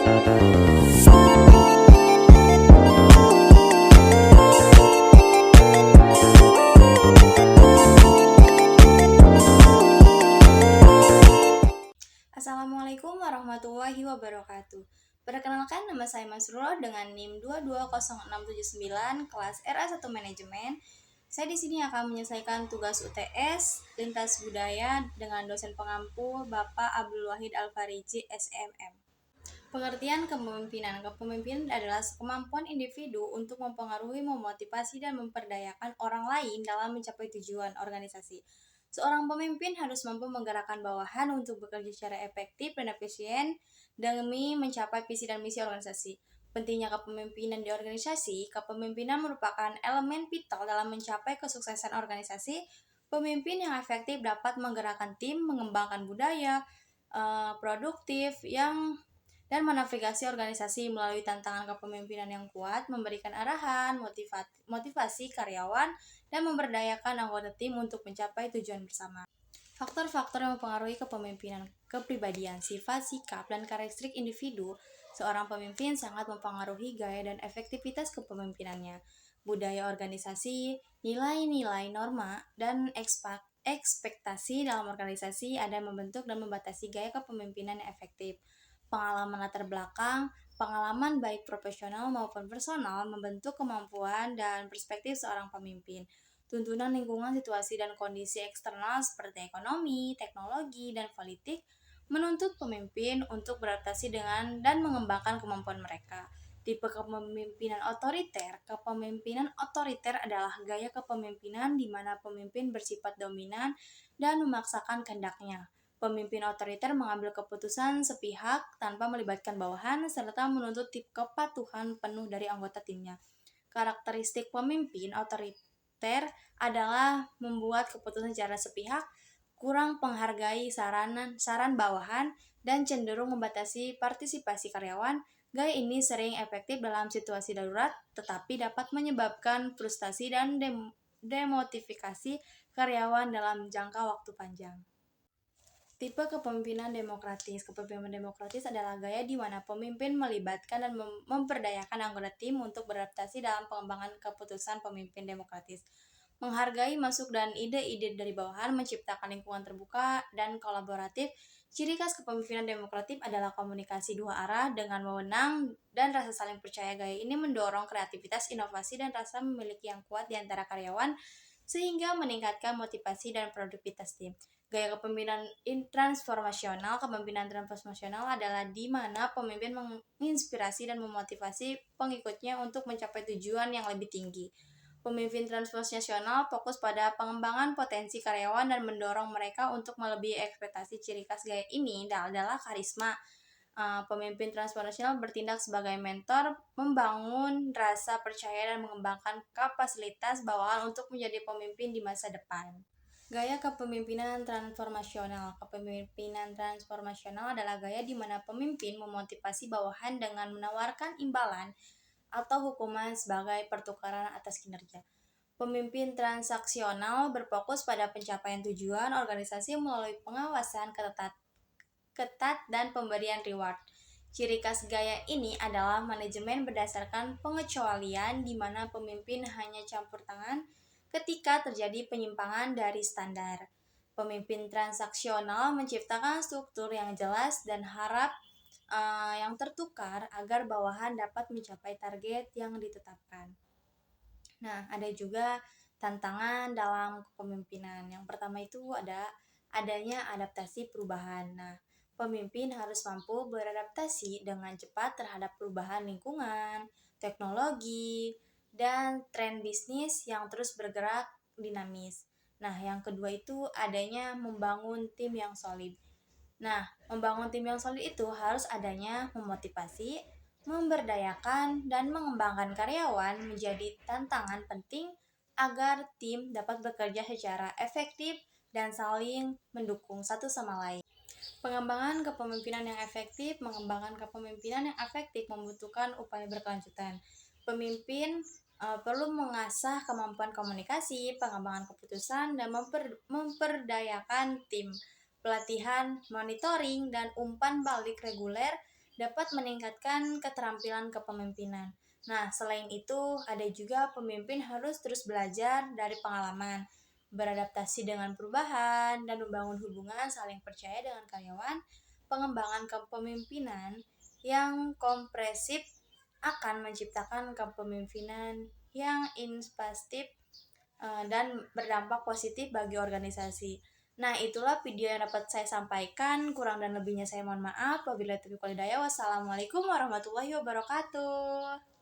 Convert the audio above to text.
Assalamualaikum warahmatullahi wabarakatuh. Perkenalkan, nama saya Masrul dengan NIM 220679 kelas RA1 Manajemen. Saya di sini akan menyelesaikan tugas UTS Lintas Budaya dengan dosen pengampu Bapak Abdul Wahid Al-Fariji SMM. Pengertian kepemimpinan. Kepemimpinan adalah kemampuan individu untuk mempengaruhi, memotivasi, dan memperdayakan orang lain dalam mencapai tujuan organisasi. Seorang pemimpin harus mampu menggerakkan bawahan untuk bekerja secara efektif dan efisien demi mencapai visi dan misi organisasi. Pentingnya kepemimpinan di organisasi. Kepemimpinan merupakan elemen vital dalam mencapai kesuksesan organisasi. Pemimpin yang efektif dapat menggerakkan tim, mengembangkan budaya produktif dan menavigasi organisasi melalui tantangan kepemimpinan yang kuat, memberikan arahan, motivasi karyawan, dan memberdayakan anggota tim untuk mencapai tujuan bersama. Faktor-faktor yang mempengaruhi kepemimpinan. Kepribadian, sifat, sikap, dan karakteristik individu seorang pemimpin sangat mempengaruhi gaya dan efektivitas kepemimpinannya. Budaya organisasi, nilai-nilai, norma, dan ekspektasi dalam organisasi ada membentuk dan membatasi gaya kepemimpinan yang efektif. Pengalaman latar belakang, pengalaman baik profesional maupun personal membentuk kemampuan dan perspektif seorang pemimpin. Tuntunan lingkungan, situasi, dan kondisi eksternal seperti ekonomi, teknologi, dan politik menuntut pemimpin untuk beradaptasi dengan dan mengembangkan kemampuan mereka. Tipe kepemimpinan otoriter. Kepemimpinan otoriter adalah gaya kepemimpinan di mana pemimpin bersifat dominan dan memaksakan kehendaknya. Pemimpin otoriter mengambil keputusan sepihak tanpa melibatkan bawahan serta menuntut kepatuhan penuh dari anggota timnya. Karakteristik pemimpin otoriter adalah membuat keputusan secara sepihak, kurang menghargai saran bawahan, dan cenderung membatasi partisipasi karyawan. Gaya ini sering efektif dalam situasi darurat, tetapi dapat menyebabkan frustasi dan demotivasi karyawan dalam jangka waktu panjang. Tipe kepemimpinan demokratis. Kepemimpinan demokratis adalah gaya di mana pemimpin melibatkan dan memperdayakan anggota tim untuk beradaptasi dalam pengembangan keputusan. Pemimpin demokratis menghargai masuk dan ide-ide dari bawahan, menciptakan lingkungan terbuka dan kolaboratif. Ciri khas kepemimpinan demokratis adalah komunikasi dua arah dengan wewenang dan rasa saling percaya. Gaya ini mendorong kreativitas, inovasi, dan rasa memiliki yang kuat di antara karyawan sehingga meningkatkan motivasi dan produktivitas tim. Gaya kepemimpinan transformasional. Kepemimpinan transformasional adalah di mana pemimpin menginspirasi dan memotivasi pengikutnya untuk mencapai tujuan yang lebih tinggi. Pemimpin transformasional fokus pada pengembangan potensi karyawan dan mendorong mereka untuk melebihi ekspektasi. Ciri khas gaya ini adalah karisma. Pemimpin transformasional bertindak sebagai mentor, membangun rasa percaya dan mengembangkan kapasitas bawahan untuk menjadi pemimpin di masa depan. Gaya kepemimpinan transformasional. Kepemimpinan transformasional adalah gaya di mana pemimpin memotivasi bawahan dengan menawarkan imbalan atau hukuman sebagai pertukaran atas kinerja. Pemimpin transaksional berfokus pada pencapaian tujuan organisasi melalui pengawasan ketat dan pemberian reward. Ciri khas gaya ini adalah manajemen berdasarkan pengecualian di mana pemimpin hanya campur tangan ketika terjadi penyimpangan dari standar. Pemimpin transaksional menciptakan struktur yang jelas dan harap yang tertukar agar bawahan dapat mencapai target yang ditetapkan. Nah, ada juga tantangan dalam kepemimpinan. Yang pertama itu adanya adaptasi perubahan. Nah, pemimpin harus mampu beradaptasi dengan cepat terhadap perubahan lingkungan, teknologi, dan tren bisnis yang terus bergerak dinamis. Nah, yang kedua itu adanya membangun tim yang solid. Nah, membangun tim yang solid itu harus adanya memotivasi, memberdayakan, dan mengembangkan karyawan menjadi tantangan penting agar tim dapat bekerja secara efektif dan saling mendukung satu sama lain. Pengembangan kepemimpinan yang efektif. Mengembangkan kepemimpinan yang efektif membutuhkan upaya berkelanjutan. Pemimpin perlu mengasah kemampuan komunikasi, pengembangan keputusan, dan memperdayakan tim. Pelatihan, monitoring, dan umpan balik reguler dapat meningkatkan keterampilan kepemimpinan. Nah, selain itu, ada juga pemimpin harus terus belajar dari pengalaman, beradaptasi dengan perubahan, dan membangun hubungan saling percaya dengan karyawan. Pengembangan kepemimpinan yang kompresif akan menciptakan kepemimpinan yang inspiratif dan berdampak positif bagi organisasi. Nah, itulah video yang dapat saya sampaikan. Kurang dan lebihnya saya mohon maaf. Wabillahi taufiq wal hidayah. Wassalamualaikum warahmatullahi wabarakatuh.